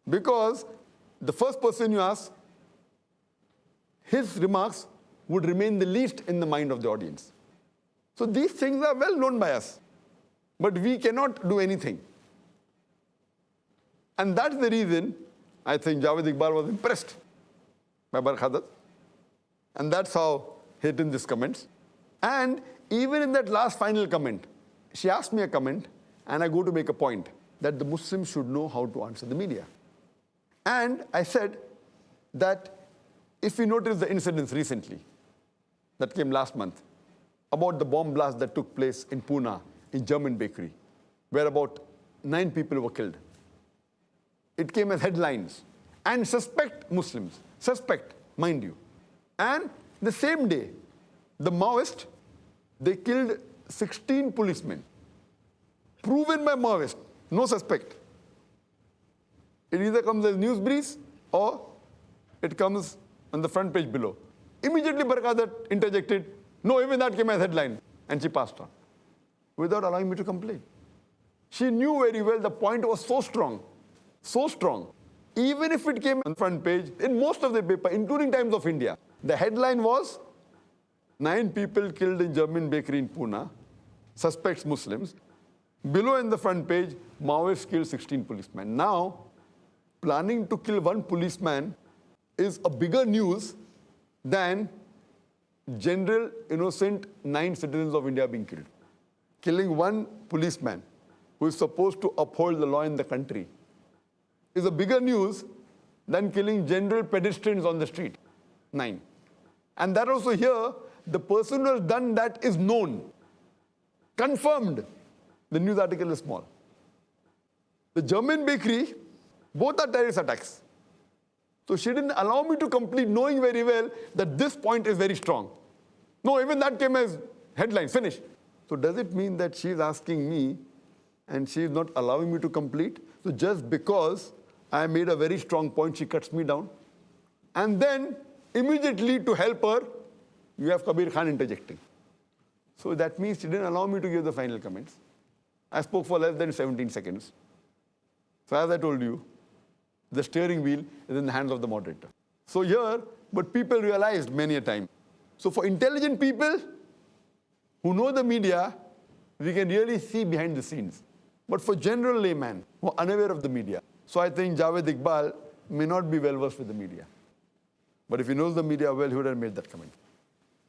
Because the first person you ask, his remarks would remain the least in the mind of the audience. So these things are well known by us, but we cannot do anything. And that's the reason I think Javed Iqbal was impressed by Barkhadat. And that's how he written these comments. And even in that last final comment, she asked me a comment, and I go to make a point that the Muslims should know how to answer the media. And I said that if we notice the incidents recently that came last month about the bomb blast that took place in Pune, in German bakery, where about 9 people were killed. It came as headlines. And suspect Muslims, suspect, mind you. And the same day, the Maoists, they killed 16 policemen. Proven by Maoists, no suspect. It either comes as news breeze or it comes on the front page below. Immediately Barkhadat interjected, no, even that came as headline, and she passed on, without allowing me to complain. She knew very well the point was so strong, even if it came on the front page, in most of the paper, including Times of India, the headline was, 9 people killed in German bakery in Pune, suspects Muslims. Below in the front page, Maoists killed 16 policemen. Now, planning to kill 1 policeman is a bigger news than general innocent 9 citizens of India being killed. Killing 1 policeman who is supposed to uphold the law in the country is a bigger news than killing general pedestrians on the street, 9. And that also here, the person who has done that is known, confirmed. The news article is small. The German bakery, both are terrorist attacks. So she didn't allow me to complete, knowing very well that this point is very strong. No, even that came as headlines, finish. So does it mean that she is asking me and she is not allowing me to complete? So just because I made a very strong point, she cuts me down. And then immediately to help her, you have Kabir Khan interjecting. So that means she didn't allow me to give the final comments. I spoke for less than 17 seconds. So as I told you, the steering wheel is in the hands of the moderator. So here, but people realized many a time. So for intelligent people who know the media, we can really see behind the scenes. But for general layman who are unaware of the media, so I think Javed Iqbal may not be well versed with the media. But if he knows the media well, he would have made that comment.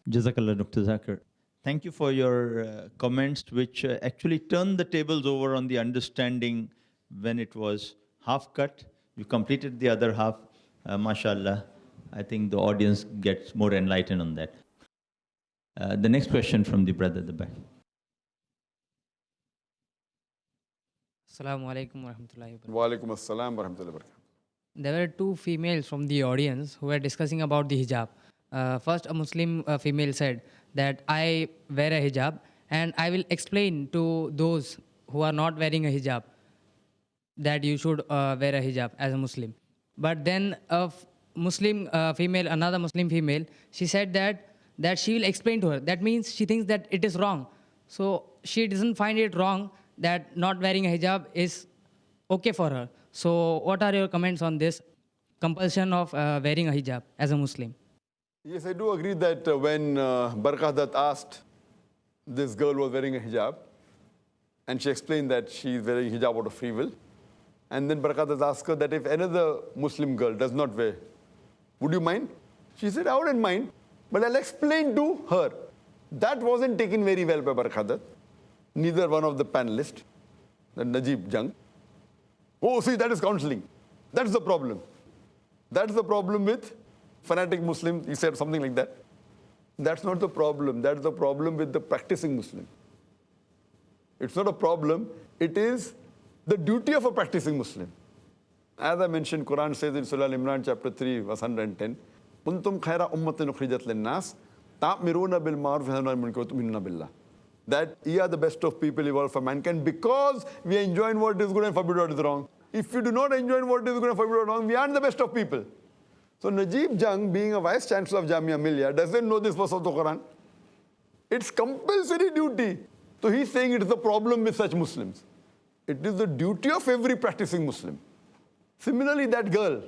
Jazakallah, Dr. Zakir. Thank you for your comments, which actually turned the tables over on the understanding when it was half cut. You completed the other half, mashallah. I think the audience gets more enlightened on that. The next question from the brother at the back. Assalamu alaikum wa rahmatullahi wa barakatuh. Wa alaikum assalam wa rahmatullahi wa barakatuh. There were 2 females from the audience who were discussing about the hijab. First, a Muslim female said that I wear a hijab and I will explain to those who are not wearing a hijab that you should wear a hijab as a Muslim. But then a Muslim female, another Muslim female, she said that she will explain to her. That means she thinks that it is wrong. So she doesn't find it wrong that not wearing a hijab is okay for her. So what are your comments on this compulsion of wearing a hijab as a Muslim? Yes, I do agree that when Barkhadat asked, this girl was wearing a hijab, and she explained that she is wearing hijab out of free will. And then Barkhadat asked her that if another Muslim girl does not wear, would you mind? She said, I wouldn't mind, but I'll explain to her. That wasn't taken very well by Barkhadat. Neither one of the panelists, the Najib Jung. Oh, see, that is counseling. That's the problem. That's the problem with fanatic Muslims. He said something like that. That's not the problem. That's the problem with the practicing Muslim. It's not a problem. It is the duty of a practicing Muslim. As I mentioned, Quran says in Surah Al-Imran chapter 3, verse 110, Kuntum khaira ummatin ukhrijat linnas, ta'miruna bil ma'ruf wa tanhauna 'anil munkar wa tu'minuna billah. That ye are the best of people evolved for mankind because we enjoy what is good and forbid what is wrong. If we do not enjoy what is good and forbid what is wrong, we aren't the best of people. So Najib Jung, being a vice chancellor of Jamia Millia, doesn't know this verse of the Quran. It's compulsory duty. So he's saying it is the problem with such Muslims. It is the duty of every practicing Muslim Similarly, that girl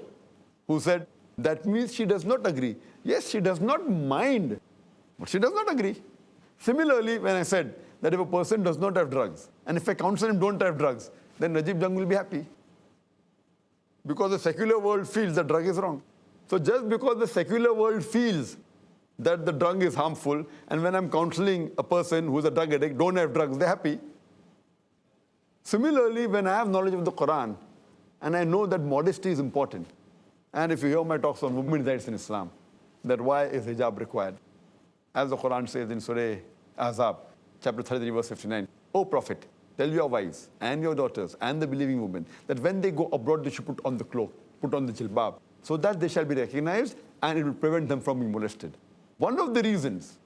who said, that means she does not agree. Yes, she does not mind, but she does not agree. Similarly, when I said that if a person does not have drugs, and if I counsel him don't have drugs, then Najib Jung will be happy. Because the secular world feels that drug is wrong. So just because the secular world feels that the drug is harmful, and when I'm counseling a person who's a drug addict, don't have drugs, they're happy. Similarly, when I have knowledge of the Quran, and I know that modesty is important, and if you hear my talks on women's rights in Islam, that why is hijab required? As the Quran says in Surah Ahzab, chapter 33, verse 59, O Prophet, tell your wives and your daughters and the believing women that when they go abroad, they should put on the cloak, put on the jilbab, so that they shall be recognized and it will prevent them from being molested. One of the reasons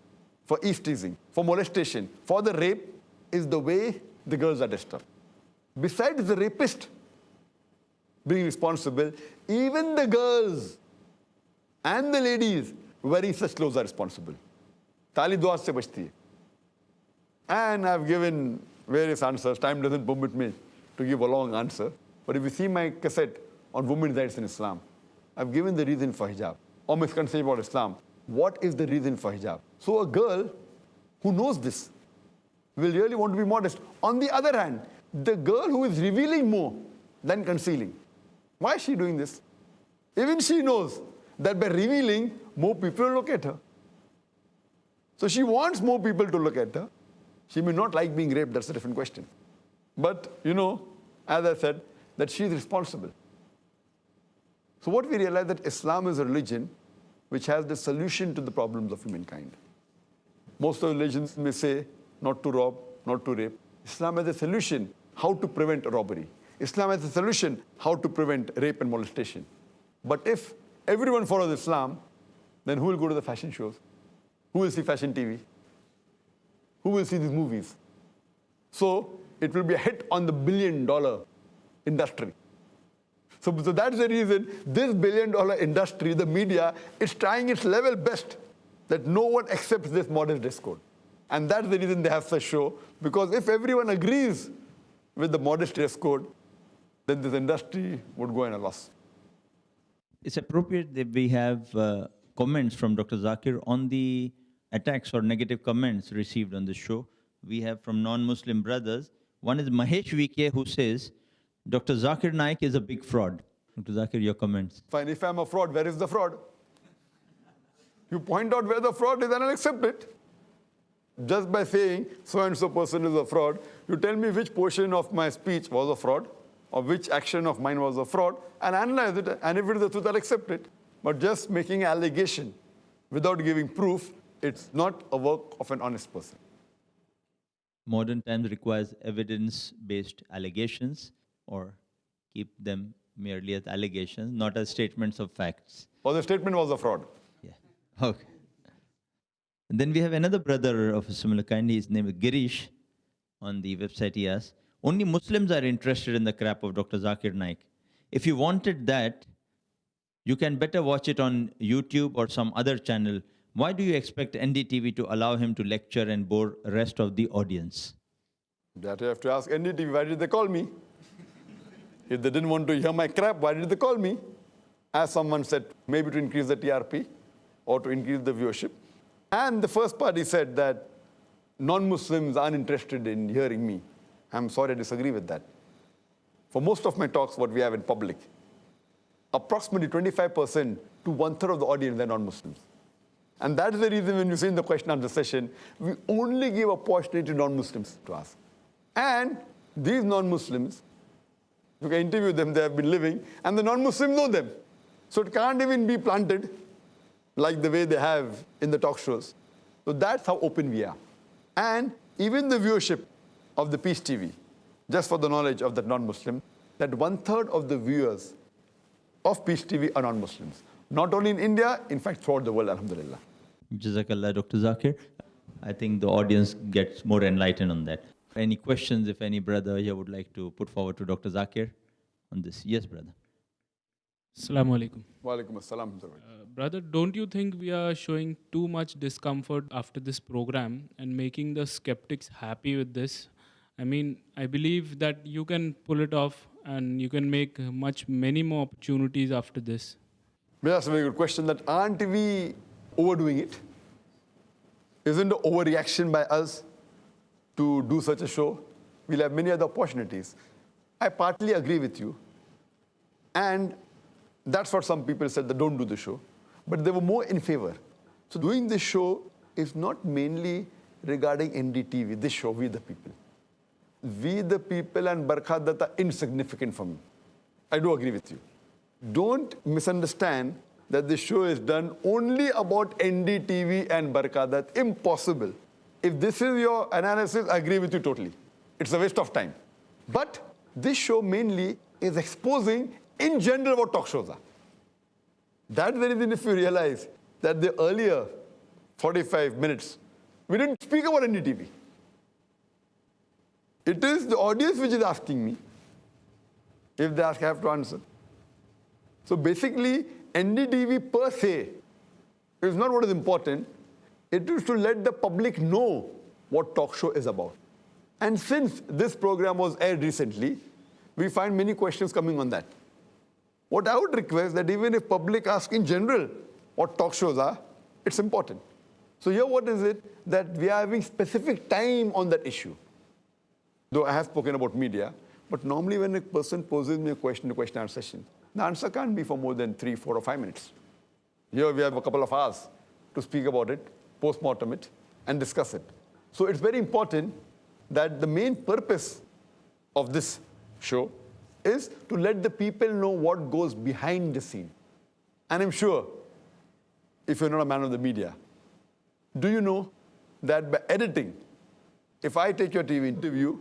for eavesdropping, for molestation, for the rape is the way the girls are dressed up. Besides the rapist being responsible, even the girls and the ladies wearing such clothes are responsible. Tali duat se bachti hai. And I've given various answers. Time doesn't permit me to give a long answer. But if you see my cassette on women's rights in Islam, I've given the reason for hijab, or misconception about Islam. What is the reason for hijab? So a girl who knows this will really want to be modest. On the other hand, the girl who is revealing more than concealing, why is she doing this? Even she knows that by revealing, more people will look at her. So she wants more people to look at her. She may not like being raped, that's a different question. But, you know, as I said, that she is responsible. So what we realize that Islam is a religion which has the solution to the problems of humankind. Most of the religions may say not to rob, not to rape. Islam has a solution how to prevent robbery. Islam has a solution how to prevent rape and molestation. But if everyone follows Islam, then who will go to the fashion shows? Who will see fashion TV? Who will see these movies? So it will be a hit on the billion-dollar industry. So that's the reason this billion-dollar industry, the media, is trying its level best that no one accepts this modest dress code. And that's the reason they have such show, because if everyone agrees with the modest dress code, then this industry would go in a loss. It's appropriate that we have comments from Dr. Zakir on the attacks or negative comments received on the show. We have from non-Muslim brothers. One is Mahesh VK, who says, Dr. Zakir Naik is a big fraud. Dr. Zakir, your comments. Fine, if I'm a fraud, where is the fraud? You point out where the fraud is and I'll accept it. Just by saying so-and-so person is a fraud, you tell me which portion of my speech was a fraud, or which action of mine was a fraud, and analyze it, and if it is the truth, I'll accept it. But just making an allegation without giving proof, it's not a work of an honest person. Modern times requires evidence-based allegations, or keep them merely as allegations, not as statements of facts. Or the statement was a fraud. Yeah. Okay. And then we have another brother of a similar kind. His name is Girish. On the website he asks, only Muslims are interested in the crap of Dr. Zakir Naik. If you wanted that, you can better watch it on YouTube or some other channel. Why do you expect NDTV to allow him to lecture and bore the rest of the audience? That you have to ask NDTV, why did they call me? If they didn't want to hear my crap, why did they call me? As someone said, maybe to increase the TRP or to increase the viewership. And the first party said that non-Muslims aren't interested in hearing me. I'm sorry, I disagree with that. For most of my talks, what we have in public, approximately 25% to one-third of the audience are non-Muslims. And that is the reason when you see in the question answer session, we only give opportunity to non-Muslims to ask. And these non-Muslims, you can interview them, they have been living, and the non-Muslims know them. So it can't even be planted like the way they have in the talk shows. So that's how open we are. And even the viewership of the Peace TV, just for the knowledge of the non-Muslim, that one-third of the viewers of Peace TV are non-Muslims. Not only in India, in fact, throughout the world, alhamdulillah. Jazakallah, Dr. Zakir. I think the audience gets more enlightened on that. Any questions, if any brother here would like to put forward to Dr. Zakir on this? Yes, brother. Assalamu alaikum. Wa alaikum assalam. Brother, don't you think we are showing too much discomfort after this program and making the skeptics happy with this? I mean, I believe that you can pull it off and you can make many more opportunities after this. Well, that's a very good question. That aren't we overdoing it? Isn't the overreaction by us to do such a show? We'll have many other opportunities. I partly agree with you. And that's what some people said, that don't do the show. But they were more in favor. So doing this show is not mainly regarding NDTV, this show, We the People. We the People and Barkhadat are insignificant for me. I do agree with you. Don't misunderstand that this show is done only about NDTV and Barkhadat. Impossible. If this is your analysis, I agree with you totally. It's a waste of time. But this show mainly is exposing in general what talk shows are. That's the reason if you realize that the earlier 45 minutes, we didn't speak about NDTV. It is the audience which is asking me. If they ask, I have to answer. So basically, NDTV per se is not what is important. It is to let the public know what talk show is about. And since this program was aired recently, we find many questions coming on that. What I would request that even if public ask in general what talk shows are, it's important. So here what is it? That we are having specific time on that issue. Though I have spoken about media, but normally when a person poses me a question and answer session, the answer can't be for more than 3, 4, or 5 minutes. Here we have a couple of hours to speak about it, post-mortem it, and discuss it. So it's very important that the main purpose of this show is to let the people know what goes behind the scene. And I'm sure, if you're not a man of the media, do you know that by editing, if I take your TV interview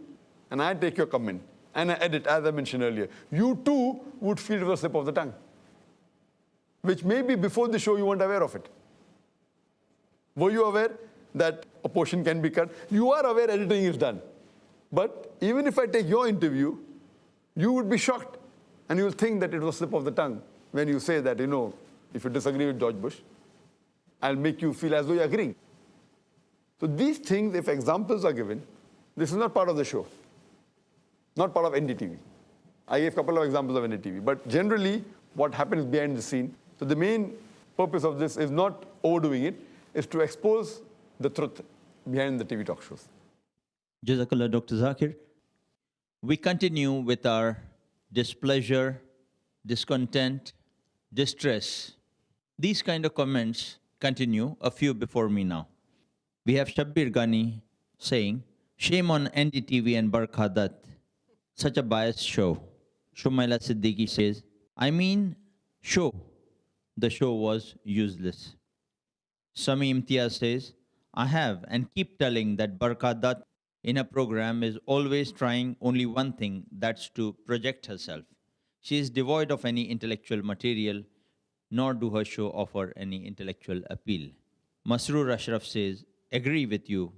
and I take your comment and I edit, as I mentioned earlier, you too would feel it was a slip of the tongue, which maybe before the show you weren't aware of it. Were you aware that a portion can be cut? You are aware editing is done. But even if I take your interview, you would be shocked and you will think that it was a slip of the tongue when you say that, if you disagree with George Bush, I'll make you feel as though you're agreeing. So these things, if examples are given, this is not part of the show, not part of NDTV. I gave a couple of examples of NDTV, but generally what happens behind the scene. So the main purpose of this is not overdoing it, is to expose the truth behind the TV talk shows. Jazakallah, Dr. Zakir. We continue with our displeasure, discontent, distress. These kind of comments continue, a few before me now. We have Shabbir Ghani saying, shame on NDTV and Barkhadat, such a biased show. Shumaila Siddiqui says, show. The show was useless. Sami Imtiaz says, I have and keep telling that Barkhadat in a program is always trying only one thing, that's to project herself. She is devoid of any intellectual material, nor do her show offer any intellectual appeal. Masroor Ashraf says, agree with you.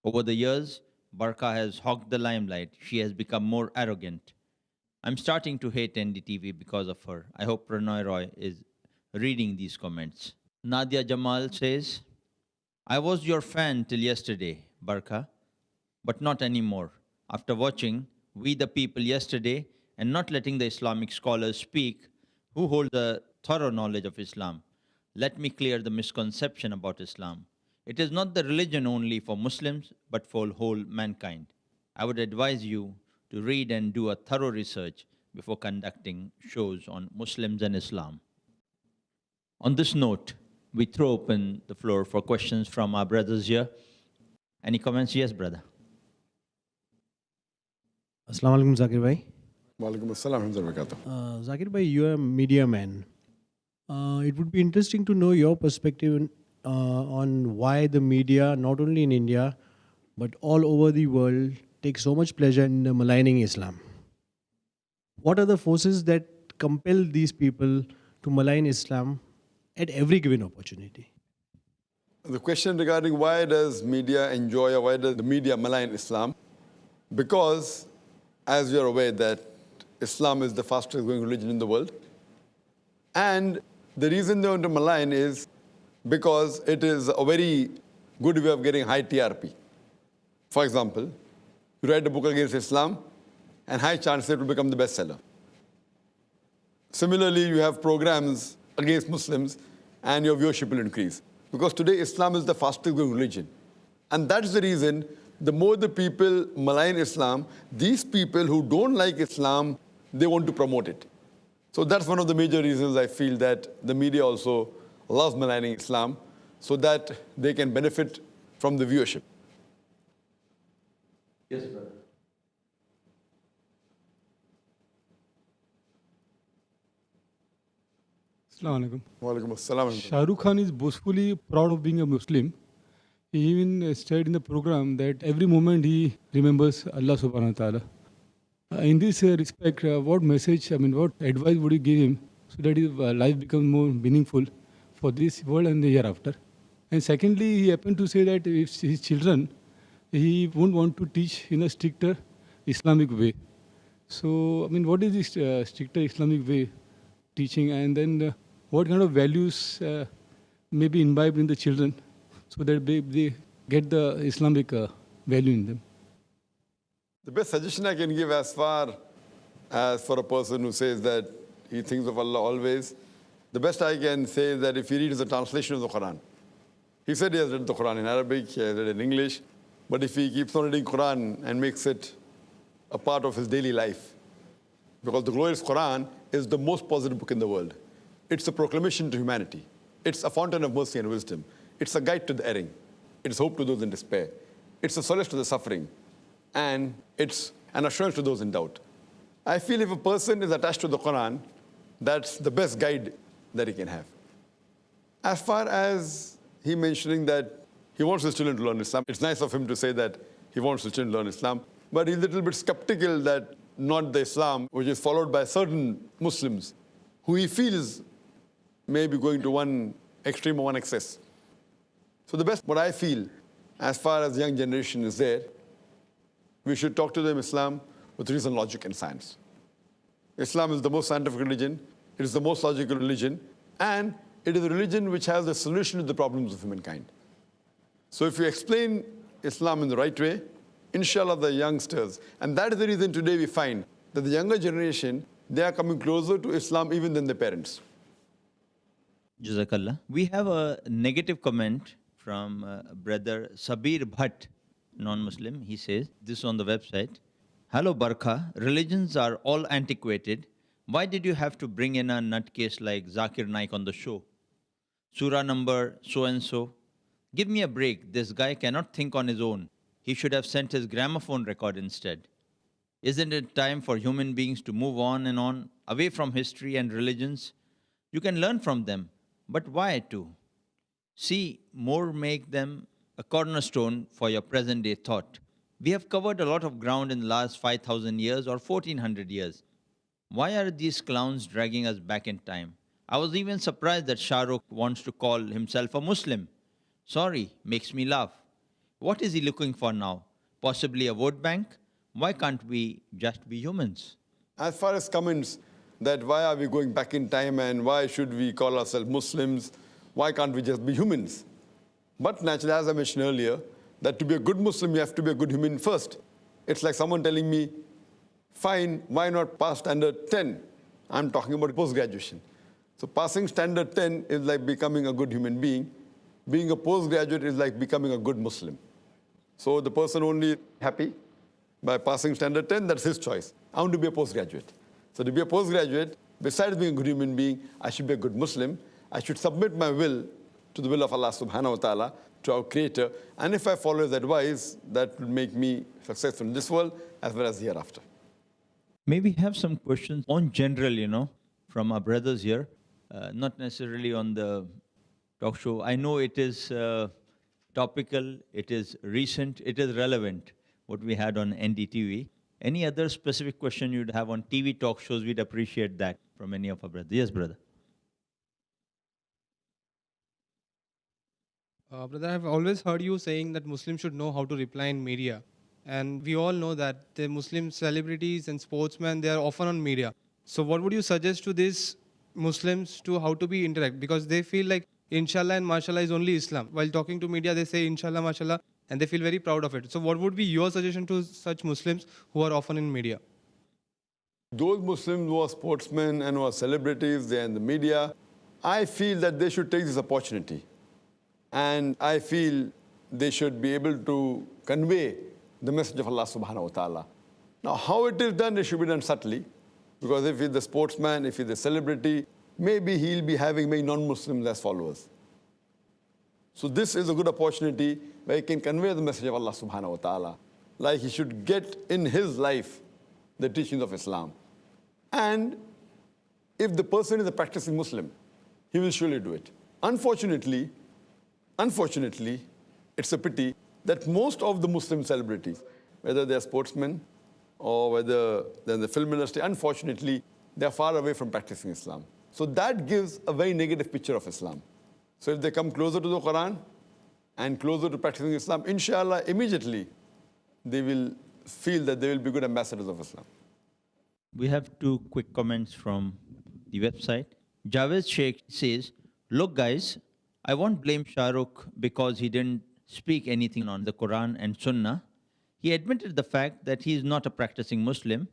Over the years, Barkha has hogged the limelight. She has become more arrogant. I'm starting to hate NDTV because of her. I hope Pranoy Roy is reading these comments. Nadia Jamal says, I was your fan till yesterday, Barkha, but not anymore. After watching We the People yesterday and not letting the Islamic scholars speak who hold a thorough knowledge of Islam, let me clear the misconception about Islam. It is not the religion only for Muslims, but for whole mankind. I would advise you to read and do a thorough research before conducting shows on Muslims and Islam. On this note, we throw open the floor for questions from our brothers here. Any comments? Yes, brother. Assalamu alaikum, Zakir bhai. Walaikum assalam. Zakir bhai, you are a media man. It would be interesting to know your perspective on why the media, not only in India, but all over the world, take so much pleasure in maligning Islam. What are the forces that compel these people to malign Islam at every given opportunity? The question regarding why does media enjoy or why does the media malign Islam? Because, as you're aware, that Islam is the fastest growing religion in the world. And the reason they want to malign is because it is a very good way of getting high TRP. For example, you write a book against Islam, and high chance it will become the bestseller. Similarly, you have programs against Muslims and your viewership will increase. Because today Islam is the fastest growing religion. And that's the reason the more the people malign Islam, these people who don't like Islam, they want to promote it. So that's one of the major reasons I feel that the media also loves maligning Islam so that they can benefit from the viewership. Yes, brother. Assalamu alaikum. Walaikum assalam. Shah Rukh Khan is boastfully proud of being a Muslim. He even said in the program that every moment he remembers Allah subhanahu wa ta'ala. In this respect, what message, what advice would you give him so that his life becomes more meaningful for this world and the hereafter? And secondly, he happened to say that if his children, he won't want to teach in a stricter Islamic way. So, what is this stricter Islamic way teaching? And then what kind of values may be imbibed in the children so that they get the Islamic value in them? The best suggestion I can give as far as for a person who says that he thinks of Allah always, the best I can say is that if he reads the translation of the Quran. He said he has read the Quran in Arabic, he has read it in English, but if he keeps on reading Quran and makes it a part of his daily life, because the glorious Quran is the most positive book in the world. It's a proclamation to humanity. It's a fountain of mercy and wisdom. It's a guide to the erring. It's hope to those in despair. It's a solace to the suffering. And it's an assurance to those in doubt. I feel if a person is attached to the Quran, that's the best guide that he can have. As far as he mentioning that he wants his children to learn Islam, it's nice of him to say that he wants his children to learn Islam, but he's a little bit skeptical that not the Islam which is followed by certain Muslims who he feels may be going to one extreme or one excess. So the best, what I feel, as far as the young generation is there, we should talk to them Islam with reason, logic, and science. Islam is the most scientific religion, it is the most logical religion, and it is a religion which has the solution to the problems of humankind. So if you explain Islam in the right way, inshallah the youngsters, and that is the reason today we find that the younger generation, they are coming closer to Islam even than their parents. Jazakallah. We have a negative comment from brother Sabir Bhatt, non-Muslim. He says, this on the website, "Hello Barkha, religions are all antiquated. Why did you have to bring in a nutcase like Zakir Naik on the show? Surah number so-and-so. Give me a break. This guy cannot think on his own. He should have sent his gramophone record instead. Isn't it time for human beings to move on and on, away from history and religions? You can learn from them, but why to? See, more make them a cornerstone for your present-day thought. We have covered a lot of ground in the last 5,000 years or 1,400 years. Why are these clowns dragging us back in time? I was even surprised that Shah Rukh wants to call himself a Muslim. Sorry, makes me laugh. What is he looking for now? Possibly a vote bank? Why can't we just be humans?" As far as comments that why are we going back in time and why should we call ourselves Muslims, why can't we just be humans? But naturally, as I mentioned earlier, that to be a good Muslim, you have to be a good human first. It's like someone telling me, fine, why not pass standard 10? I'm talking about post-graduation. So passing standard 10 is like becoming a good human being. Being a postgraduate is like becoming a good Muslim. So the person only happy by passing standard 10, that's his choice. I want to be a postgraduate. So to be a postgraduate, besides being a good human being, I should be a good Muslim. I should submit my will to the will of Allah subhanahu wa ta'ala, to our Creator. And if I follow His advice, that will make me successful in this world as well as hereafter. Maybe have some questions on general, from our brothers here, not necessarily on the talk show. I know it is topical, it is recent, it is relevant, what we had on NDTV. Any other specific question you'd have on TV talk shows, we'd appreciate that from any of our brothers. Yes, brother. Brother, I've always heard you saying that Muslims should know how to reply in media. And we all know that the Muslim celebrities and sportsmen, they are often on media. So what would you suggest to these Muslims to how to be interact? Because they feel like Inshallah and Mashallah is only Islam. While talking to media, they say Inshallah, Mashallah, and they feel very proud of it. So what would be your suggestion to such Muslims who are often in media? Those Muslims who are sportsmen and who are celebrities, they're in the media, I feel that they should take this opportunity. And I feel they should be able to convey the message of Allah subhanahu wa ta'ala. Now, how it is done, it should be done subtly. Because if he's the sportsman, if he's the celebrity, maybe he'll be having many non-Muslims as followers. So this is a good opportunity where he can convey the message of Allah subhanahu wa ta'ala. Like he should get in his life the teachings of Islam. And if the person is a practicing Muslim, he will surely do it. Unfortunately, it's a pity that most of the Muslim celebrities, whether they're sportsmen or whether they're in the film industry, unfortunately, they're far away from practicing Islam. So that gives a very negative picture of Islam. So if they come closer to the Quran and closer to practicing Islam, inshallah, immediately they will feel that they will be good ambassadors of Islam. We have two quick comments from the website. Javed Sheikh says, look guys, I won't blame Shah Rukh because he didn't speak anything on the Quran and Sunnah. He admitted the fact that he is not a practicing Muslim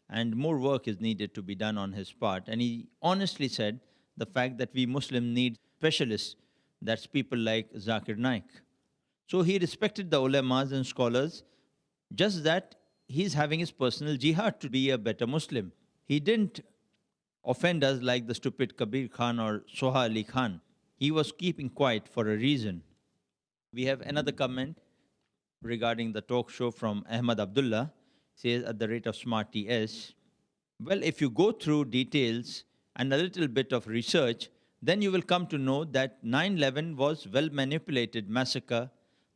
and more work is needed to be done on his part. And he honestly said the fact that we Muslims need specialists, that's people like Zakir Naik. So he respected the ulamas and scholars, just that he's having his personal jihad to be a better Muslim. He didn't offend us like the stupid Kabir Khan or Soha Ali Khan. He was keeping quiet for a reason. We have another comment regarding the talk show from Ahmad Abdullah. Says at the rate of Smart TS, well, if you go through details and a little bit of research, then you will come to know that 9/11 was well-manipulated massacre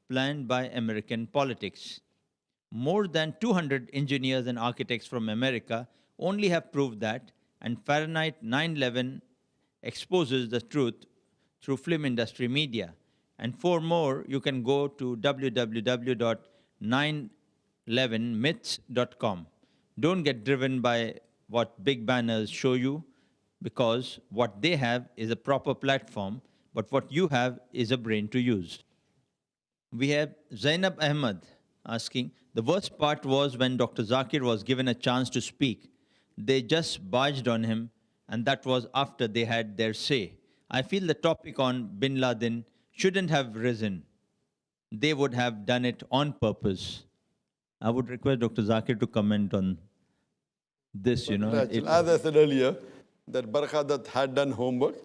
planned by American politics. More than 200 engineers and architects from America only have proved that, and Fahrenheit 9/11 exposes the truth through film industry media. And for more, you can go to www.911myths.com. Don't get driven by what big banners show you, because what they have is a proper platform, but what you have is a brain to use. We have Zainab Ahmad asking, the worst part was when Dr. Zakir was given a chance to speak. They just barged on him, and that was after they had their say. I feel the topic on Bin Laden shouldn't have risen. They would have done it on purpose. I would request Dr. Zakir to comment on this, As I said earlier, that Barkhadat had done homework,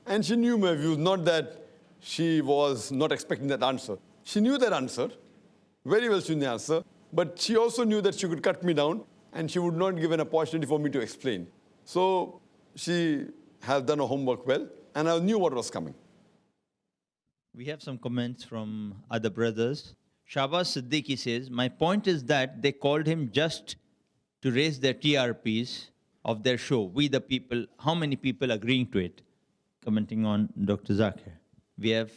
and she knew my views, not that she was not expecting that answer. She knew that answer, very well she knew the answer, but she also knew that she could cut me down, and she would not give an opportunity for me to explain. So she has done her homework well, and I knew what was coming. We have some comments from other brothers. Shahbaz Siddiqui says, my point is that they called him just to raise their TRPs of their show. We the people, how many people agreeing to it? Commenting on Dr. Zakir. We have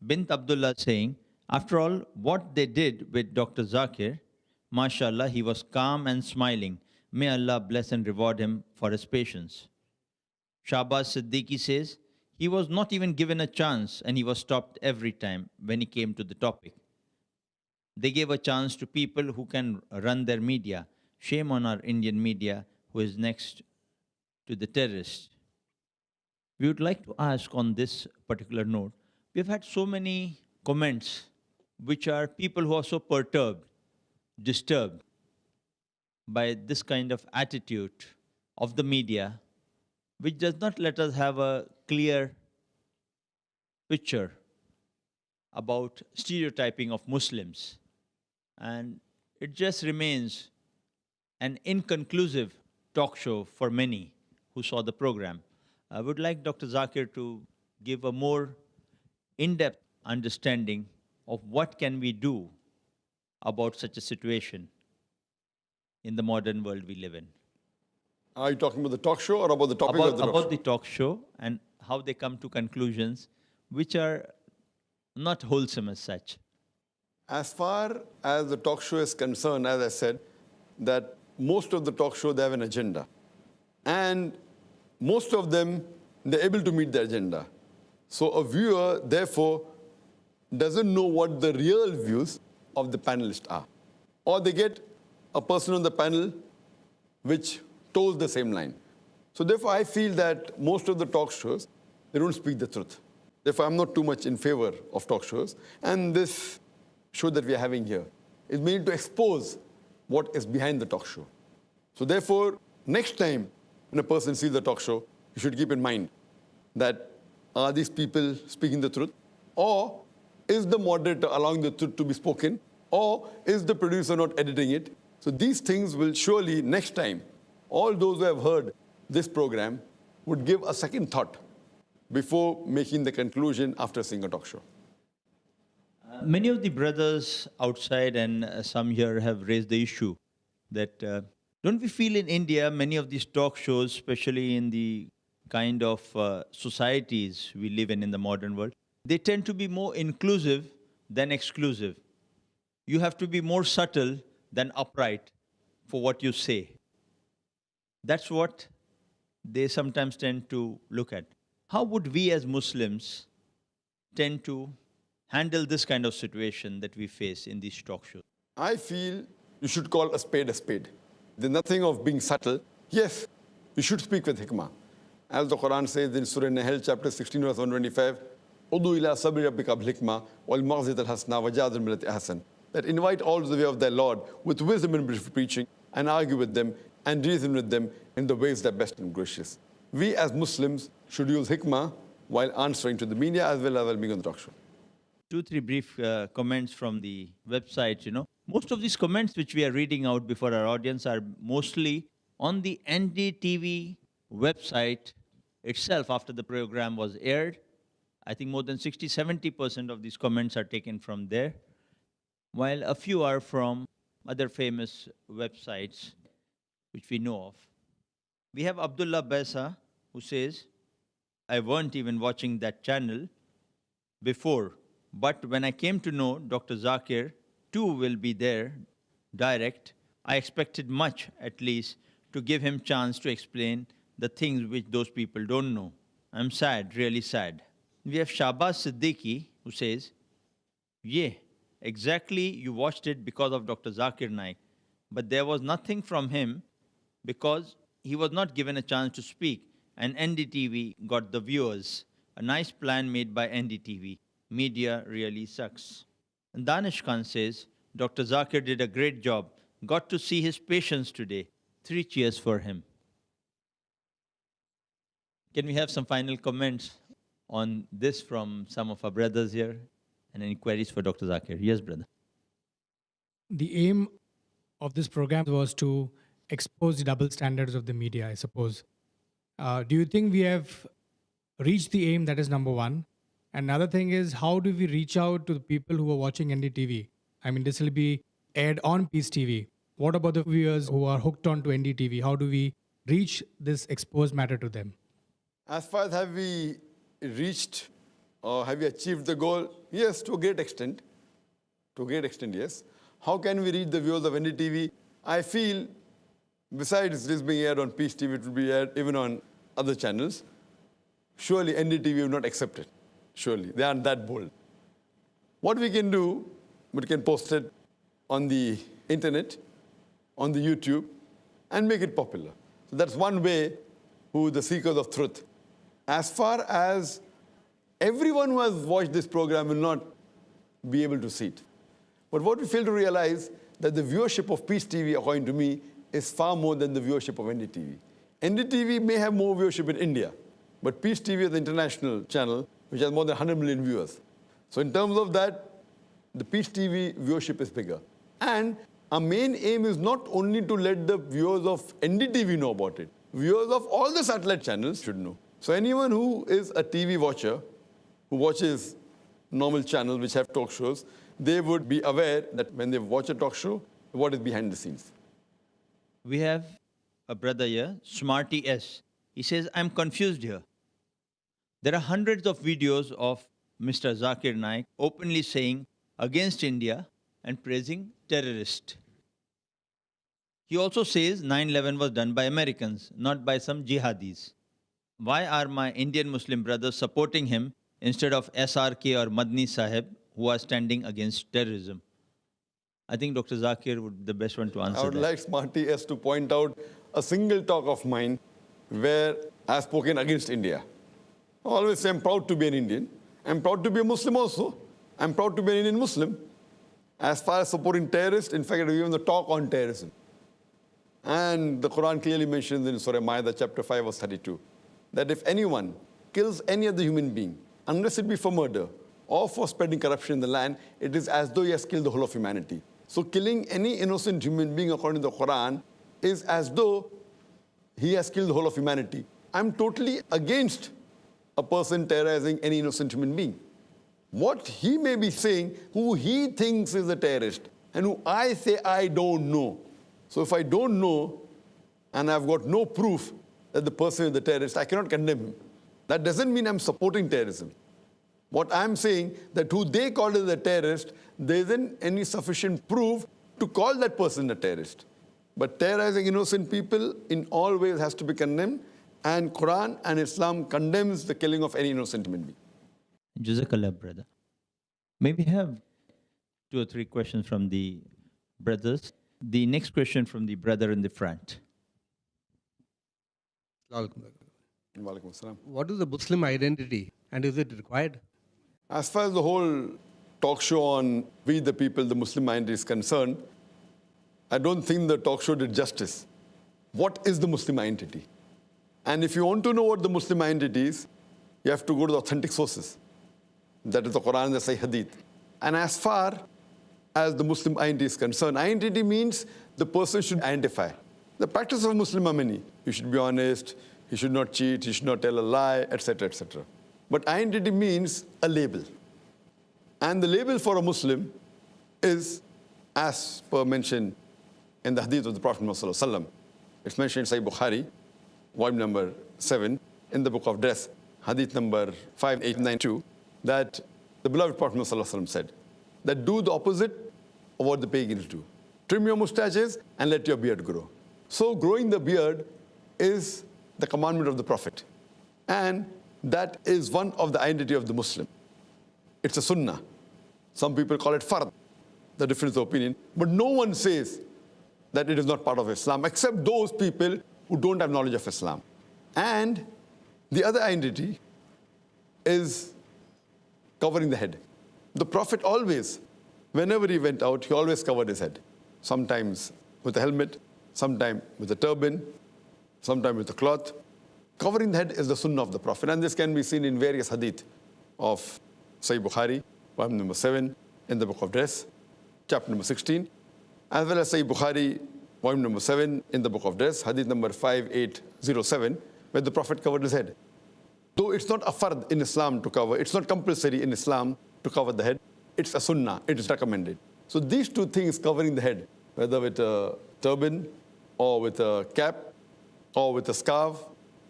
Bint Abdullah saying, after all, what they did with Dr. Zakir, mashallah, he was calm and smiling. May Allah bless and reward him for his patience. Shahbaz Siddiqui says, he was not even given a chance and he was stopped every time when he came to the topic. They gave a chance to people who can run their media. Shame on our Indian media who is next to the terrorists. We would like to ask on this particular note, we've had so many comments which are people who are so perturbed, disturbed by this kind of attitude of the media, which does not let us have a clear picture about stereotyping of Muslims. And it just remains an inconclusive talk show for many who saw the program. I would like Dr. Zakir to give a more in-depth understanding of what can we do about such a situation in the modern world we live in. Are you talking about the talk show or about the topic of the talk about show? the talk show and how they come to conclusions which are not wholesome as such. As far as the talk show is concerned, as I said, that most of the talk show, they have an agenda. And most of them, they're able to meet the agenda. So a viewer, therefore, doesn't know what the real views of the panelists are. Or they get a person on the panel which toes the same line. So therefore, I feel that most of the talk shows, they don't speak the truth. Therefore, I'm not too much in favor of talk shows. And this show that we are having here is made to expose what is behind the talk show. So therefore, next time when a person sees the talk show, you should keep in mind that are these people speaking the truth? Or is the moderator allowing the truth to be spoken? Or is the producer not editing it? So these things will surely, next time, all those who have heard this program would give a second thought before making the conclusion after seeing a talk show. Many of the brothers outside and some here have raised the issue that don't we feel in India, many of these talk shows, especially in the kind of societies we live in the modern world, they tend to be more inclusive than exclusive. You have to be more subtle than upright for what you say. That's what they sometimes tend to look at. How would we as Muslims tend to handle this kind of situation that we face in these talk shows? I feel you should call a spade a spade. There's nothing of being subtle. Yes, you should speak with hikmah. As the Quran says in Surah Nahl, chapter 16, verse 125, Udu ila sabri rabbika bil hikmah wal mawzat al hasana wa jadil millati ahsan. That invite all to the way of their Lord with wisdom in preaching and argue with them and reason with them in the ways that are best and gracious. We as Muslims should use hikmah while answering to the media as well as while being on the talk show. 2-3 brief comments from the website, Most of these comments which we are reading out before our audience are mostly on the NDTV website itself after the program was aired. I think more than 60-70% of these comments are taken from there, while a few are from other famous websites which we know of. We have Abdullah Besa, who says, I weren't even watching that channel before, but when I came to know Dr. Zakir too will be there, direct, I expected much, at least, to give him chance to explain the things which those people don't know. I'm sad, really sad. We have Shahbaz Siddiqui, who says, yeah, exactly, you watched it because of Dr. Zakir Naik, but there was nothing from him because he was not given a chance to speak, and NDTV got the viewers. A nice plan made by NDTV. Media really sucks. And Danish Khan says, Dr. Zakir did a great job. Got to see his patients today. 3 cheers for him. Can we have some final comments on this from some of our brothers here? And any queries for Dr. Zakir? Yes, brother. The aim of this program was to expose the double standards of the media, I suppose. Do you think we have reached the aim? That is number one. Another thing is, how do we reach out to the people who are watching NDTV? I mean, this will be aired on Peace TV. What about the viewers who are hooked on to NDTV? How do we reach this exposed matter to them? As far as have we reached or have we achieved the goal? Yes, to a great extent. To a great extent, yes. How can we reach the viewers of NDTV? I feel, besides this being aired on Peace TV, it will be aired even on other channels. Surely NDTV will not accept it. Surely. They aren't that bold. What we can do, we can post it on the internet, on the YouTube, and make it popular. So that's one way who the seekers of truth. As far as everyone who has watched this program will not be able to see it. But what we fail to realize that the viewership of Peace TV, according to me, is far more than the viewership of NDTV. NDTV may have more viewership in India, but Peace TV is the international channel which has more than 100 million viewers. So in terms of that, the Peace TV viewership is bigger. And our main aim is not only to let the viewers of NDTV know about it. Viewers of all the satellite channels should know. So anyone who is a TV watcher, who watches normal channels which have talk shows, they would be aware that when they watch a talk show, what is behind the scenes. We have a brother here, Smarty S. He says, I'm confused here. There are hundreds of videos of Mr. Zakir Naik openly saying against India and praising terrorists. He also says 9/11 was done by Americans, not by some jihadis. Why are my Indian Muslim brothers supporting him instead of SRK or Madni Sahib, who are standing against terrorism? I think Dr. Zakir would be the best one to answer I would that. like Smarty S to point out a single talk of mine where I've spoken against India. I always say I'm proud to be an Indian. I'm proud to be a Muslim also. I'm proud to be an Indian Muslim. As far as supporting terrorists, in fact, I've given the talk on terrorism. And the Quran clearly mentions in Surah Ma'idah, chapter 5, verse 32, that if anyone kills any other human being, unless it be for murder or for spreading corruption in the land, it is as though he has killed the whole of humanity. So killing any innocent human being, according to the Quran, is as though he has killed the whole of humanity. I'm totally against a person terrorizing any innocent human being. What he may be saying, who he thinks is a terrorist, and who I say I don't know. So if I don't know, and I've got no proof that the person is the terrorist, I cannot condemn him. That doesn't mean I'm supporting terrorism. What I'm saying, that who they call as a terrorist, there isn't any sufficient proof to call that person a terrorist. But terrorizing innocent people in all ways has to be condemned, and Quran and Islam condemns the killing of any innocent human being. Jazakallah, brother. Maybe have 2 or 3 questions from the brothers. The next question from the brother in the front. Walaikum assalam. What is the Muslim identity and is it required? As far as the whole talk show on We the People, the Muslim Mind is concerned, I don't think the talk show did justice. What is the Muslim identity? And if you want to know what the Muslim identity is, you have to go to the authentic sources. That is the Quran and the Sahih Hadith. And as far as the Muslim identity is concerned, identity means the person should identify. The practice of a Muslim are many. You should be honest, you should not cheat, you should not tell a lie, etc., etc. But identity means a label. And the label for a Muslim is, as per mentioned in the hadith of the Prophet Muhammad Sallallahu Alaihi Wasallam. It's mentioned in Sahih Bukhari, volume number 7, in the book of dress, hadith number 5892, that the beloved Prophet Muhammad Sallallahu Alaihi Wasallam said, that do the opposite of what the pagans do. Trim your mustaches and let your beard grow. So growing the beard is the commandment of the Prophet. And that is one of the identity of the Muslim. It's a sunnah. Some people call it fard, the difference of opinion. But no one says that it is not part of Islam, except those people who don't have knowledge of Islam. And the other identity is covering the head. The Prophet always, whenever he went out, he always covered his head. Sometimes with a helmet, sometimes with a turban, sometimes with a cloth. Covering the head is the sunnah of the Prophet. And this can be seen in various hadith of Sahih Bukhari, volume number 7, in the book of dress, chapter number 16, as well as Sahih Bukhari, volume number 7, in the book of dress, hadith number 5807, where the Prophet covered his head. Though it's not a fard in Islam to cover, it's not compulsory in Islam to cover the head, it's a sunnah, it is recommended. So these two things, covering the head, whether with a turban or with a cap or with a scarf,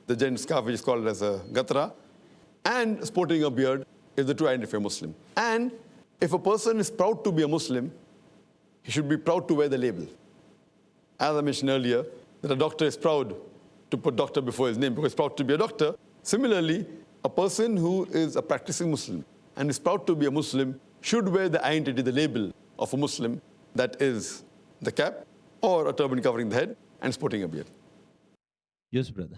the gents scarf which is called as a gatra, and sporting a beard is the true identity of a Muslim. And if a person is proud to be a Muslim, he should be proud to wear the label. As I mentioned earlier, that a doctor is proud to put doctor before his name because he's proud to be a doctor. Similarly, a person who is a practicing Muslim and is proud to be a Muslim should wear the identity, the label of a Muslim, that is the cap or a turban covering the head and sporting a beard. Yes, brother.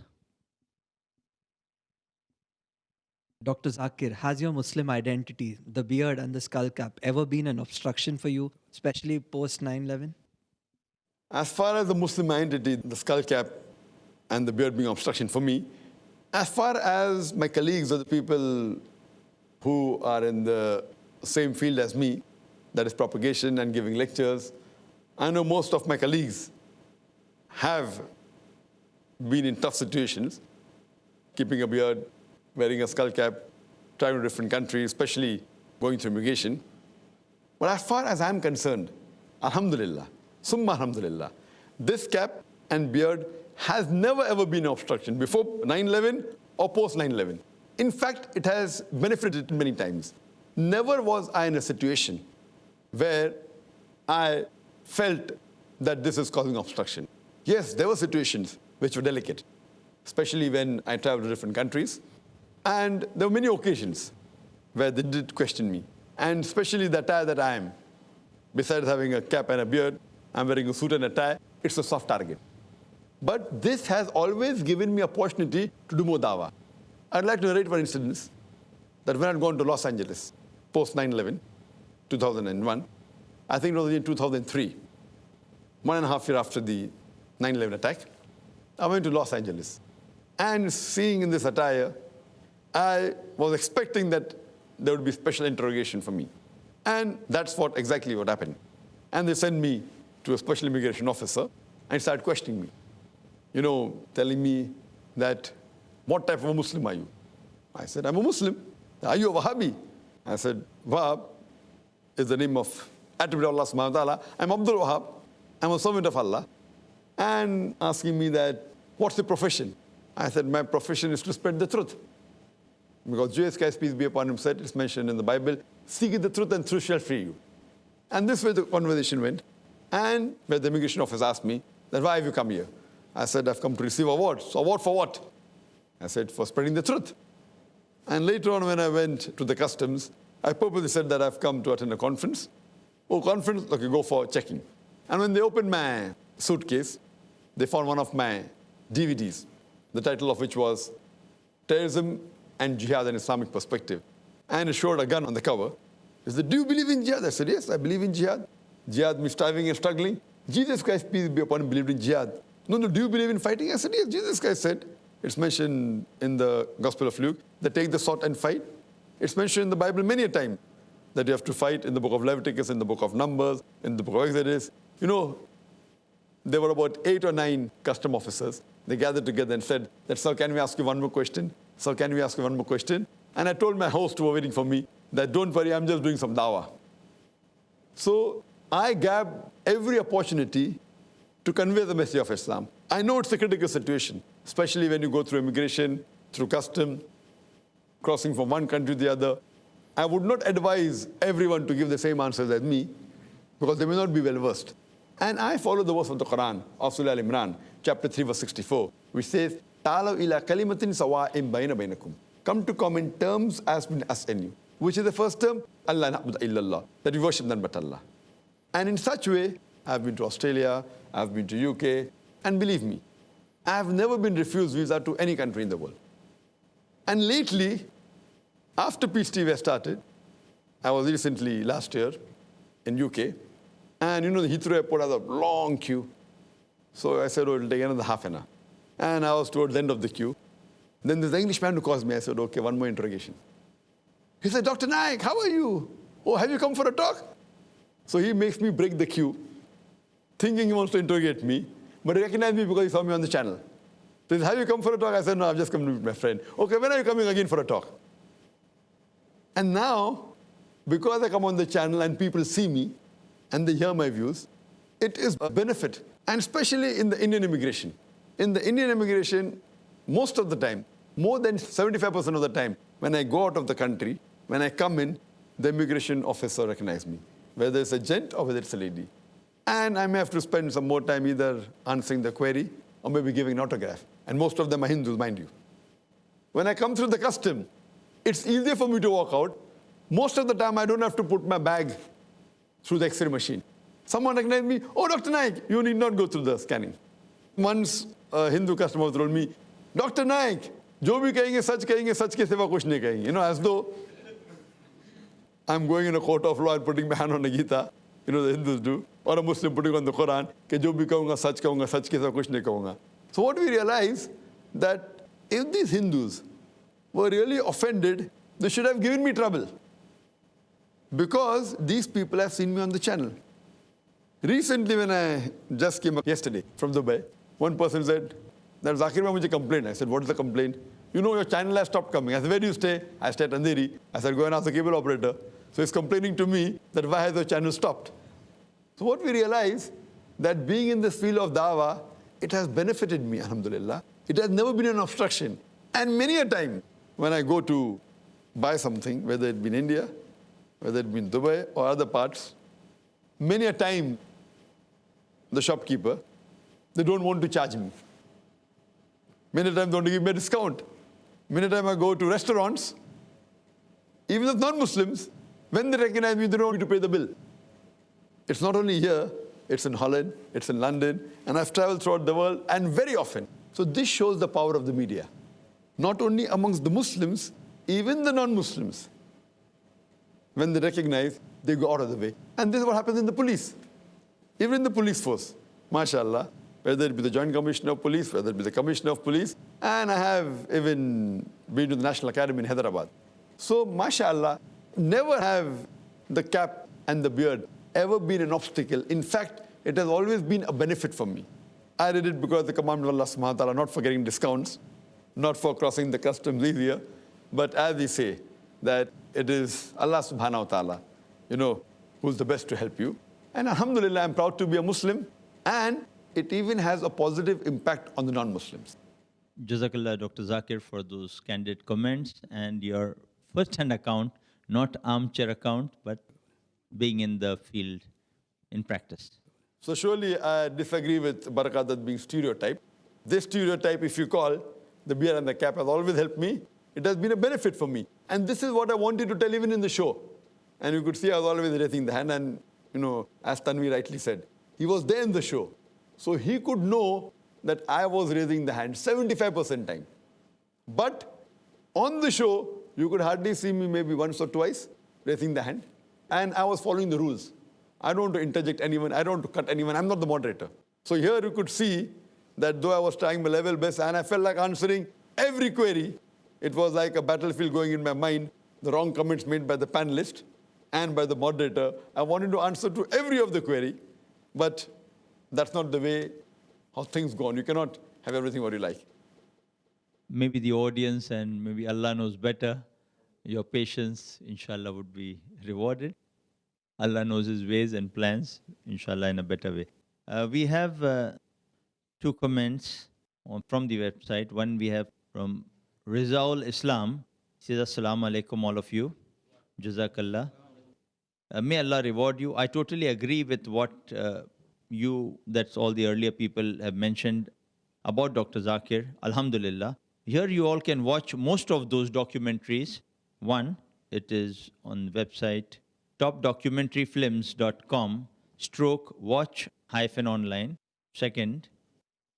Dr. Zakir, has your Muslim identity, the beard and the skull cap, ever been an obstruction for you, especially post 9/11? As far as the Muslim identity, the skull cap and the beard being obstruction for me, as far as my colleagues or the people who are in the same field as me, that is propagation and giving lectures, I know most of my colleagues have been in tough situations, keeping a beard, wearing a skull cap, traveling to different countries, especially going through immigration. But as far as I'm concerned, alhamdulillah, summa alhamdulillah, this cap and beard has never ever been an obstruction before 9/11 or post 9/11. In fact, it has benefited many times. Never was I in a situation where I felt that this is causing obstruction. Yes, there were situations which were delicate, especially when I traveled to different countries. And there were many occasions where they did question me. And especially the attire that I am. Besides having a cap and a beard, I'm wearing a suit and a tie. It's a soft target. But this has always given me opportunity to do more dawah. I'd like to narrate one incident that when I'd gone to Los Angeles, post 9/11, 2001, I think it was in 2003, 1.5 years after the 9/11 attack, I went to Los Angeles. And seeing in this attire, I was expecting that there would be special interrogation for me. And that's exactly what happened. And they sent me to a special immigration officer and started questioning me. Telling me that, what type of a Muslim are you? I said, I'm a Muslim. Are you a Wahhabi? I said, Wahhab is the name of attribute of Allah subhanahu wa ta'ala. I'm Abdul Wahhab. I'm a servant of Allah. And asking me that, what's your profession? I said, my profession is to spread the truth. Because Jesus Christ, peace be upon him, said, it's mentioned in the Bible, seek the truth and truth shall free you. And this way the conversation went. And where the immigration officer asked me, that why have you come here? I said, I've come to receive awards. So award for what? I said, for spreading the truth. And later on when I went to the customs, I purposely said that I've come to attend a conference. Oh, conference? Okay, go for checking. And when they opened my suitcase, they found one of my DVDs, the title of which was Terrorism and Jihad, an Islamic Perspective. And it showed a gun on the cover. They said, do you believe in jihad? I said, yes, I believe in jihad. Jihad means striving and struggling. Jesus Christ, peace be upon him, believed in jihad. No, do you believe in fighting? I said, yes, Jesus Christ said. It's mentioned in the Gospel of Luke that take the sword and fight. It's mentioned in the Bible many a time that you have to fight in the book of Leviticus, in the book of Numbers, in the book of Exodus. There were about 8 or 9 custom officers. They gathered together and said, sir, can we ask you one more question? Sir, can we ask you one more question? And I told my host who were waiting for me that don't worry, I'm just doing some dawah. So I grabbed every opportunity to convey the message of Islam. I know it's a critical situation, especially when you go through immigration, through custom, crossing from one country to the other. I would not advise everyone to give the same answers as me, because they may not be well versed. And I follow the verse of the Quran, of Surah Al-Imran, chapter 3, verse 64, which says, "Ta'alaw ila kalimatin sawa'in bayna bainakum." Come to common terms as between us and you. Which is the first term? Allah na'budu illallah, that we worship none but Allah. And in such way, I've been to Australia, I've been to UK, and believe me, I've never been refused visa to any country in the world. And lately, after Peace TV started, I was recently last year in UK, and the Heathrow airport has a long queue. So I said, it'll take another half an hour. And I was towards the end of the queue. Then there's an Englishman who calls me. I said, okay, one more interrogation. He said, Dr. Naik, how are you? Oh, have you come for a talk? So he makes me break the queue, thinking he wants to interrogate me, but he recognized me because he saw me on the channel. So he said, have you come for a talk? I said, no, I've just come to meet my friend. Okay, when are you coming again for a talk? And now, because I come on the channel and people see me and they hear my views, it is a benefit. And especially in the Indian immigration. In the Indian immigration, most of the time, more than 75% of the time, when I go out of the country, when I come in, the immigration officer recognizes me, whether it's a gent or whether it's a lady. And I may have to spend some more time either answering the query or maybe giving an autograph. And most of them are Hindus, mind you. When I come through the custom, it's easier for me to walk out. Most of the time, I don't have to put my bag through the X-ray machine. Someone recognized me, oh, Dr. Naik, you need not go through the scanning. Once a Hindu customer told me, Dr. Naik, jo bhi kahenge, sach ke siva kuch nahi kahenge. As though I'm going in a court of law and putting my hand on the Gita, the Hindus do, or a Muslim putting on the Quran, ke jo bhi kahunga, sach ke siva kuch nahi kahunga. So what we realize that if these Hindus were really offended, they should have given me trouble. Because these people have seen me on the channel. Recently, when I just came up yesterday from Dubai, one person said, that Zakir Naik mujhe complaint. I said, what is the complaint? Your channel has stopped coming. I said, where do you stay? I stay at Andheri. I said, go and ask the cable operator. So he's complaining to me that why has the channel stopped? So what we realize, that being in this field of dawah, it has benefited me, alhamdulillah. It has never been an obstruction. And many a time, when I go to buy something, whether it be in India, whether it be in Dubai or other parts, many a time, the shopkeeper, they don't want to charge me. Many times they want to give me a discount. Many times I go to restaurants, even if non-Muslims, when they recognize me, they don't want me to pay the bill. It's not only here, it's in Holland, it's in London, and I've traveled throughout the world, and very often. So this shows the power of the media. Not only amongst the Muslims, even the non-Muslims. When they recognize, they go out of the way. And this is what happens in the police. Even in the police force, mashallah, whether it be the Joint Commissioner of Police, whether it be the Commissioner of Police, and I have even been to the National Academy in Hyderabad. So, mashallah, never have the cap and the beard ever been an obstacle. In fact, it has always been a benefit for me. I did it because the commandment of Allah subhanahu wa ta'ala, not for getting discounts, not for crossing the customs easier, but as we say, that it is Allah subhanahu wa ta'ala, who's the best to help you. And alhamdulillah, I'm proud to be a Muslim, and it even has a positive impact on the non-Muslims. Jazakallah, Dr. Zakir, for those candid comments and your first-hand account, not armchair account, but being in the field in practice. So surely I disagree with Barakadat being stereotyped. This stereotype, if you call, the beard and the cap has always helped me. It has been a benefit for me. And this is what I wanted to tell even in the show. And you could see I was always raising the hand, and as Tanvi rightly said, he was there in the show. So he could know that I was raising the hand 75% time. But on the show, you could hardly see me maybe once or twice raising the hand. And I was following the rules. I don't want to interject anyone. I don't want to cut anyone. I'm not the moderator. So here you could see that though I was trying my level best and I felt like answering every query, it was like a battlefield going in my mind, the wrong comments made by the panelist and by the moderator. I wanted to answer to every of the query, but that's not the way how things go on. You cannot have everything what you like. Maybe the audience and maybe Allah knows better. Your patience, inshallah, would be rewarded. Allah knows His ways and plans, inshallah, in a better way. We have two comments from the website. One we have from Rizaul Islam. He says, Assalamu alaikum, all of you. Jazakallah. May Allah reward you. I totally agree with what that's all the earlier people have mentioned about Dr. Zakir. Alhamdulillah. Here you all can watch most of those documentaries. One, it is on the website topdocumentaryfilms.com/watch-online. Second,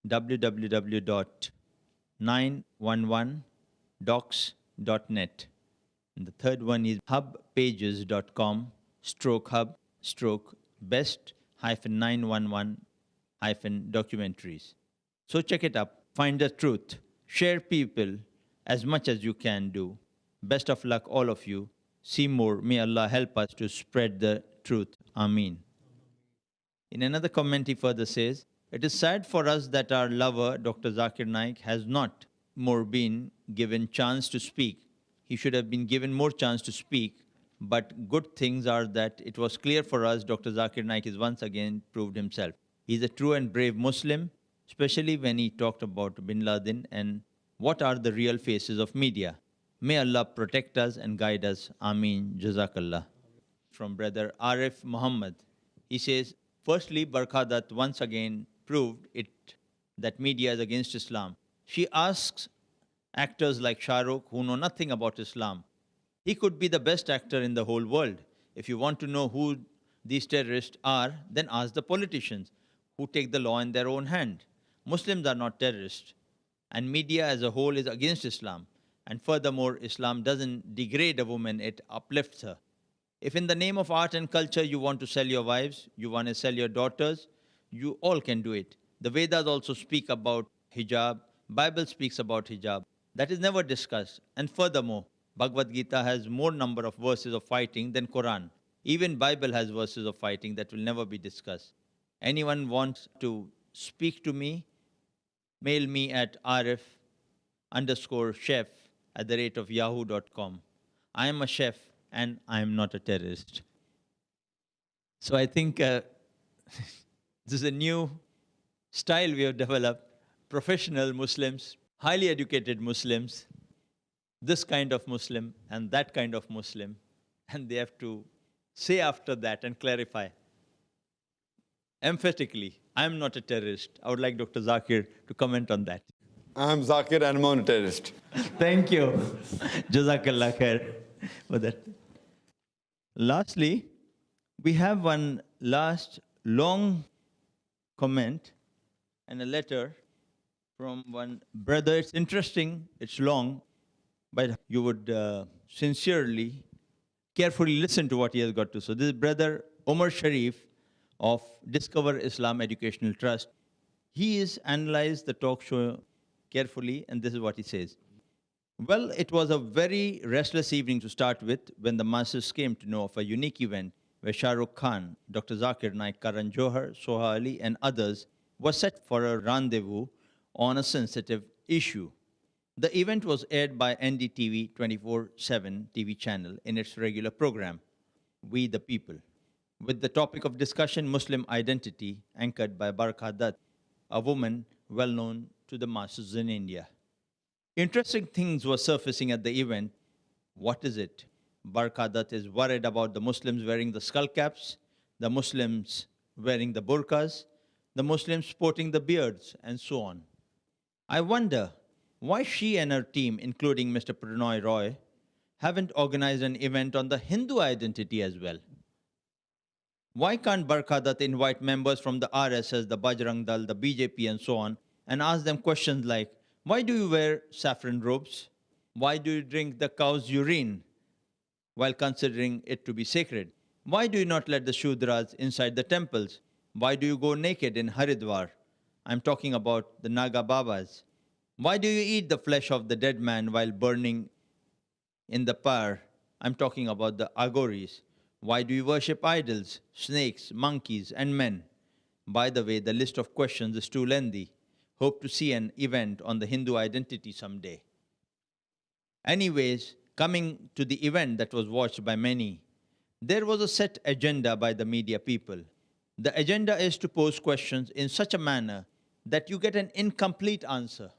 www.911docs.net. And the third one is hubpages.com/hub-best-911-documentaries. So check it up, find the truth, share people as much as you can do. Best of luck, all of you. See more. May Allah help us to spread the truth. Ameen. In another comment, he further says, it is sad for us that our lover, Dr. Zakir Naik, has not more been given chance to speak. He should have been given more chance to speak. But good things are that it was clear for us Dr. Zakir Naik is once again proved himself. He's a true and brave Muslim, especially when he talked about Bin Laden and what are the real faces of media. May Allah protect us and guide us. Ameen. Jazakallah. From brother Arif Muhammad. He says, firstly, Barkadat once again proved it that media is against Islam. She asks actors like Shah Rukh who know nothing about Islam. He could be the best actor in the whole world. If you want to know who these terrorists are, then ask the politicians who take the law in their own hand. Muslims are not terrorists. And media as a whole is against Islam. And furthermore, Islam doesn't degrade a woman, it uplifts her. If in the name of art and culture you want to sell your wives, you want to sell your daughters, you all can do it. The Vedas also speak about hijab. Bible speaks about hijab. That is never discussed. And furthermore, Bhagavad Gita has more number of verses of fighting than Quran. Even Bible has verses of fighting that will never be discussed. Anyone wants to speak to me, mail me at arif_chef@yahoo.com. I am a chef and I am not a terrorist. So I think this is a new style we have developed. Professional Muslims, highly educated Muslims, this kind of Muslim and that kind of Muslim, and they have to say after that and clarify emphatically, I am not a terrorist. I would like Dr. Zakir to comment on that. I am Zakir and I'm not a terrorist. Thank you. Jazakallah khair for that. Lastly, we have one last long comment and a letter from one brother. It's interesting, it's long, but you would sincerely, carefully listen to what he has got to say. This is Brother Omar Sharif of Discover Islam Educational Trust. He has analyzed the talk show carefully, and this is what he says. Well, it was a very restless evening to start with when the masses came to know of a unique event where Shah Rukh Khan, Dr. Zakir Naik, Karan Johar, Soha Ali, and others were set for a rendezvous on a sensitive issue. The event was aired by NDTV 24/7 TV channel in its regular program, We the People, with the topic of discussion Muslim identity, anchored by Barkha Dutt, a woman well known to the masses in India. Interesting things were surfacing at the event. What is it? Barkha Dutt is worried about the Muslims wearing the skull caps, the Muslims wearing the burqas, the Muslims sporting the beards, and so on. I wonder why she and her team, including Mr. Pranoy Roy, haven't organized an event on the Hindu identity as well. Why can't Barkha Dutt invite members from the RSS, the Bajrang Dal, the BJP, and so on, and ask them questions like, why do you wear saffron robes? Why do you drink the cow's urine while considering it to be sacred? Why do you not let the Shudras inside the temples? Why do you go naked in Haridwar? I'm talking about the Naga Babas. Why do you eat the flesh of the dead man while burning in the pyre? I'm talking about the Agoris. Why do you worship idols, snakes, monkeys, and men? By the way, the list of questions is too lengthy. Hope to see an event on the Hindu identity someday. Anyways, coming to the event that was watched by many, there was a set agenda by the media people. The agenda is to pose questions in such a manner that you get an incomplete answer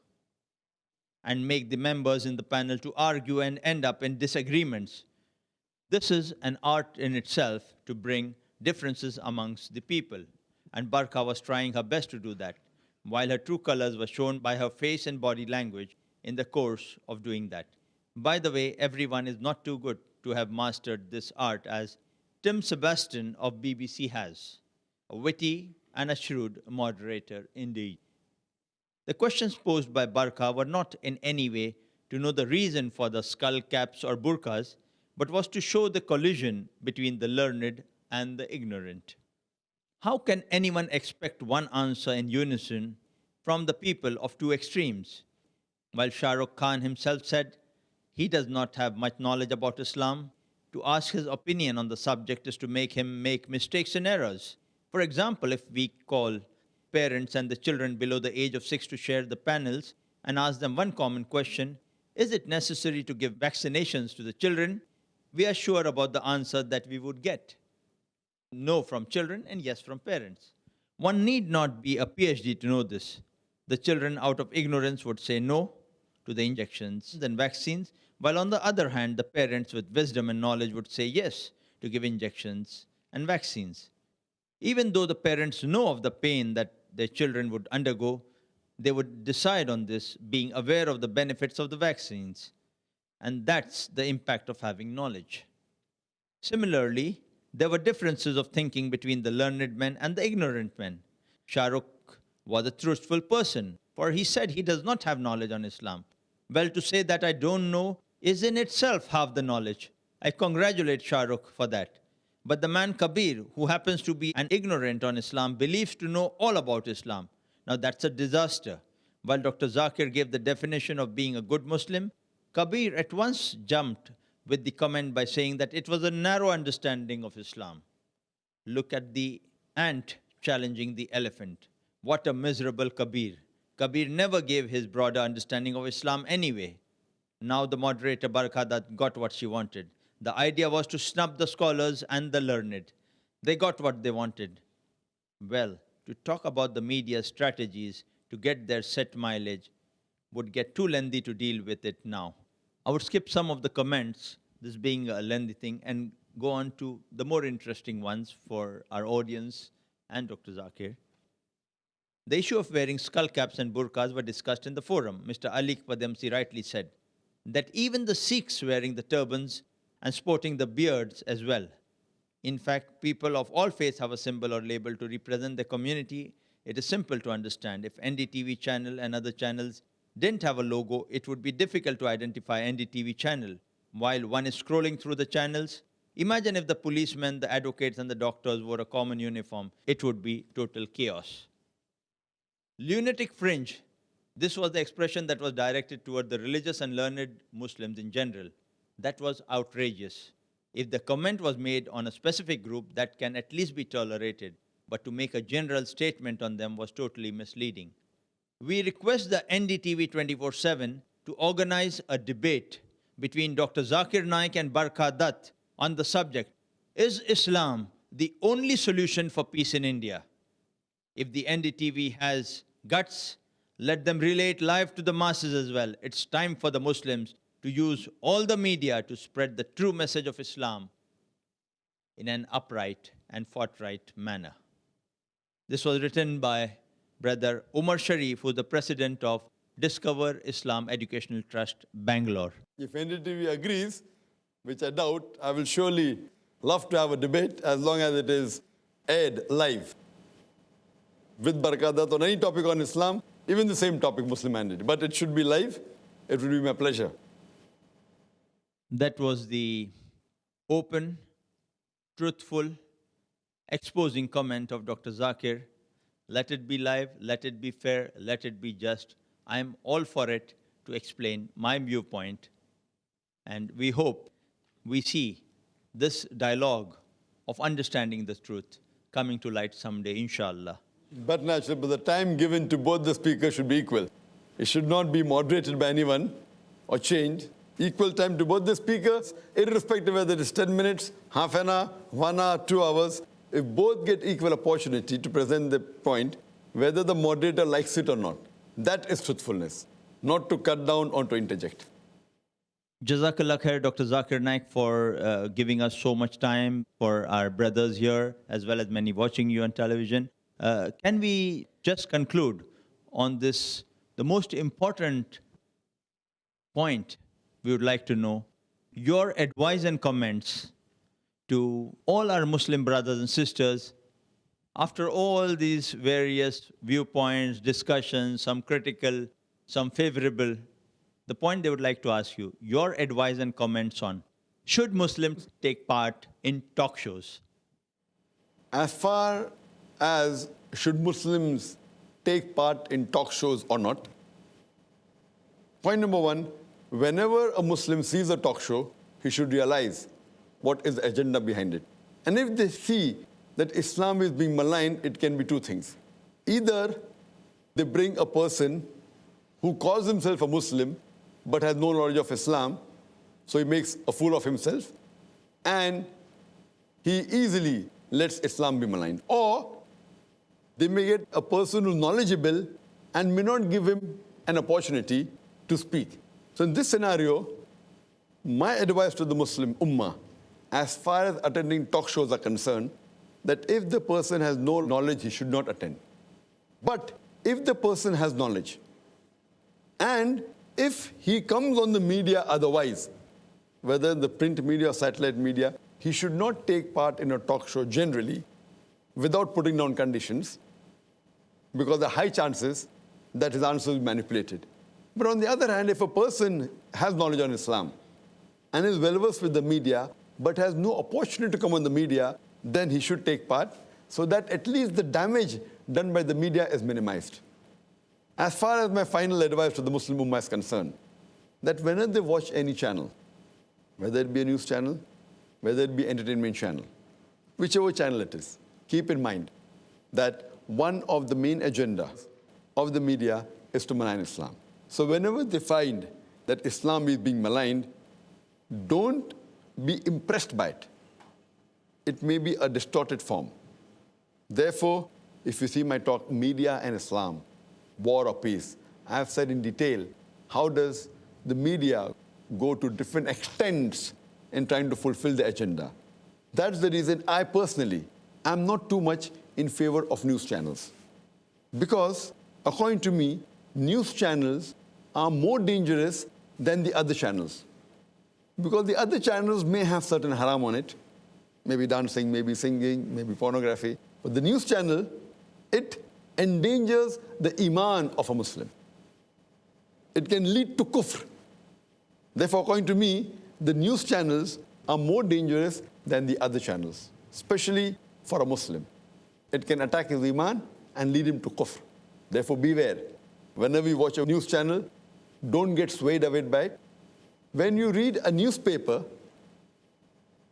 and make the members in the panel to argue and end up in disagreements. This is an art in itself to bring differences amongst the people, and Barkha was trying her best to do that, while her true colors were shown by her face and body language in the course of doing that. By the way, everyone is not too good to have mastered this art as Tim Sebastian of BBC has, a witty and a shrewd moderator indeed. The questions posed by Barkha were not in any way to know the reason for the skull caps or burqas, but was to show the collision between the learned and the ignorant. How can anyone expect one answer in unison from the people of two extremes? While Shah Rukh Khan himself said he does not have much knowledge about Islam, to ask his opinion on the subject is to make him make mistakes and errors. For example, if we call parents and the children below the age of 6 to share the panels and ask them one common question, is it necessary to give vaccinations to the children? We are sure about the answer that we would get. No from children and yes from parents. One need not be a PhD to know this. The children out of ignorance would say no to the injections and vaccines, while on the other hand, the parents with wisdom and knowledge would say yes to give injections and vaccines. Even though the parents know of the pain that their children would undergo, they would decide on this being aware of the benefits of the vaccines. And that's the impact of having knowledge. Similarly, there were differences of thinking between the learned men and the ignorant men. Shah Rukh was a truthful person, for he said he does not have knowledge on Islam. Well, to say that I don't know is in itself half the knowledge. I congratulate Shah Rukh for that. But the man Kabir, who happens to be an ignorant on Islam, believes to know all about Islam. Now that's a disaster. While Dr. Zakir gave the definition of being a good Muslim, Kabir at once jumped with the comment by saying that it was a narrow understanding of Islam. Look at the ant challenging the elephant. What a miserable Kabir. Kabir never gave his broader understanding of Islam anyway. Now the moderator Barkha Dutt got what she wanted. The idea was to snub the scholars and the learned. They got what they wanted. Well, to talk about the media's strategies to get their set mileage would get too lengthy to deal with it now. I would skip some of the comments, this being a lengthy thing, and go on to the more interesting ones for our audience and Dr. Zakir. The issue of wearing skull caps and burqas were discussed in the forum. Mr. Alik Padamsi rightly said that even the Sikhs wearing the turbans and sporting the beards as well. In fact, people of all faiths have a symbol or label to represent the community It is simple to understand. If NDTV channel and other channels didn't have a logo, it would be difficult to identify NDTV channel. While one is scrolling through the channels, imagine if the policemen, the advocates, and the doctors wore a common uniform. It would be total chaos. Lunatic fringe. This was the expression that was directed toward the religious and learned Muslims in general. That was outrageous. If the comment was made on a specific group, that can at least be tolerated, but to make a general statement on them was totally misleading. We request the NDTV 24/7 to organize a debate between Dr. Zakir Naik and Barkha Dutt on the subject, is Islam the only solution for peace in India? If the NDTV has guts, let them relay it live to the masses as well. It's time for the Muslims to use all the media to spread the true message of Islam in an upright and forthright manner. This was written by Brother Umar Sharif, who is the president of Discover Islam Educational Trust, Bangalore. If NDTV agrees, which I doubt, I will surely love to have a debate as long as it is aired live with Barkha Dutt on any topic on Islam, even the same topic, Muslim identity. But it should be live. It would be my pleasure. That was the open, truthful, exposing comment of Dr. Zakir. Let it be live, let it be fair, let it be just. I am all for it to explain my viewpoint. And we hope we see this dialogue of understanding the truth coming to light someday, inshallah. But naturally, but the time given to both the speakers should be equal. It should not be moderated by anyone or changed. Equal time to both the speakers, irrespective whether it is 10 minutes, half an hour, 1 hour, 2 hours. If both get equal opportunity to present the point, whether the moderator likes it or not, that is truthfulness, not to cut down or to interject. Jazakallah khair, Dr. Zakir Naik, for giving us so much time, for our brothers here, as well as many watching you on television. Can we just conclude on this, the most important point we would like to know, your advice and comments to all our Muslim brothers and sisters after all these various viewpoints, discussions, some critical, some favorable. The point they would like to ask you, your advice and comments on, should Muslims take part in talk shows? As far as should Muslims take part in talk shows or not, point number one, whenever a Muslim sees a talk show, he should realize what is the agenda behind it. And if they see that Islam is being maligned, it can be two things. Either they bring a person who calls himself a Muslim but has no knowledge of Islam, so he makes a fool of himself, and he easily lets Islam be maligned. Or they may get a person who's knowledgeable and may not give him an opportunity to speak. So in this scenario, my advice to the Muslim Ummah, as far as attending talk shows are concerned, that if the person has no knowledge, he should not attend. But if the person has knowledge, and if he comes on the media otherwise, whether the print media or satellite media, he should not take part in a talk show generally without putting down conditions, because there are high chances that his answer will be manipulated. But on the other hand, if a person has knowledge on Islam and is well-versed with the media, but has no opportunity to come on the media, then he should take part, so that at least the damage done by the media is minimized. As far as my final advice to the Muslim Ummah is concerned, that whenever they watch any channel, whether it be a news channel, whether it be entertainment channel, whichever channel it is, keep in mind that one of the main agendas of the media is to malign Islam. So whenever they find that Islam is being maligned, don't be impressed by it. It may be a distorted form. Therefore, if you see my talk, Media and Islam, War or Peace, I have said in detail how does the media go to different extents in trying to fulfill the agenda. That's the reason I personally am not too much in favor of news channels. Because according to me, news channels are more dangerous than the other channels. Because the other channels may have certain haram on it, maybe dancing, maybe singing, maybe pornography. But the news channel, it endangers the iman of a Muslim. It can lead to kufr. Therefore, according to me, the news channels are more dangerous than the other channels, especially for a Muslim. It can attack his iman and lead him to kufr. Therefore, beware. Whenever you watch a news channel, don't get swayed away by it. When you read a newspaper,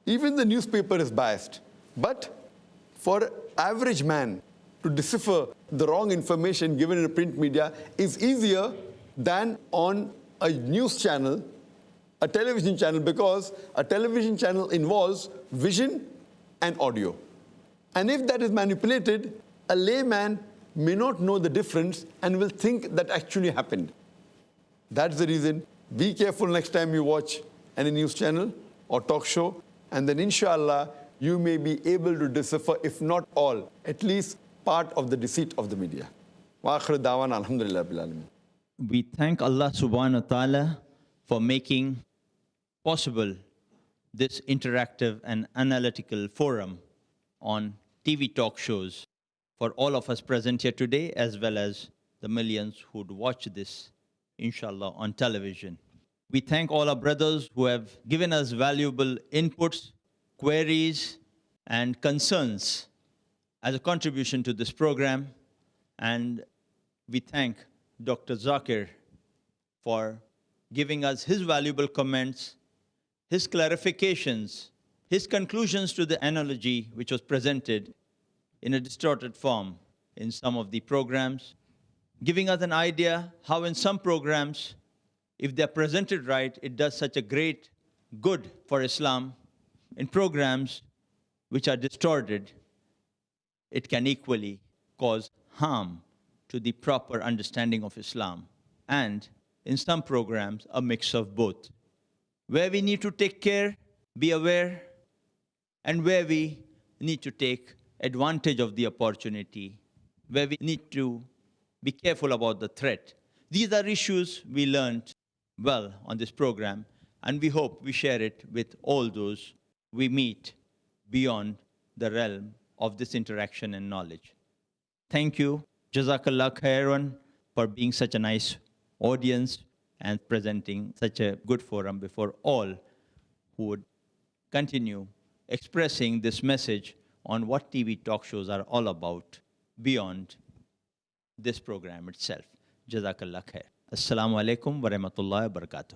even the newspaper is biased. But for average man to decipher the wrong information given in a print media is easier than on a news channel, a television channel, because a television channel involves vision and audio. And if that is manipulated, a layman may not know the difference and will think that actually happened. That's the reason. Be careful next time you watch any news channel or talk show, and then inshallah, you may be able to decipher, if not all, at least part of the deceit of the media. Wa akhir da'wana alhamdulillah bil alamin. We thank Allah subhanahu wa ta'ala for making possible this interactive and analytical forum on TV talk shows for all of us present here today, as well as the millions who'd watch this, inshallah, on television. We thank all our brothers who have given us valuable inputs, queries, and concerns as a contribution to this program. And we thank Dr. Zakir for giving us his valuable comments, his clarifications, his conclusions to the analogy which was presented in a distorted form in some of the programs, giving us an idea how in some programs, if they're presented right, it does such a great good for Islam. In programs which are distorted, it can equally cause harm to the proper understanding of Islam. And in some programs, a mix of both. Where we need to take care, be aware, and where we need to take advantage of the opportunity, where we need to be careful about the threat. These are issues we learned well on this program, and we hope we share it with all those we meet beyond the realm of this interaction and knowledge. Thank you, Jazakallah khairan, for being such a nice audience and presenting such a good forum before all who would continue expressing this message on what TV talk shows are all about beyond this program itself. Jazakallah khair. Assalamu alaikum wa rahmatullahi wa barakatuh.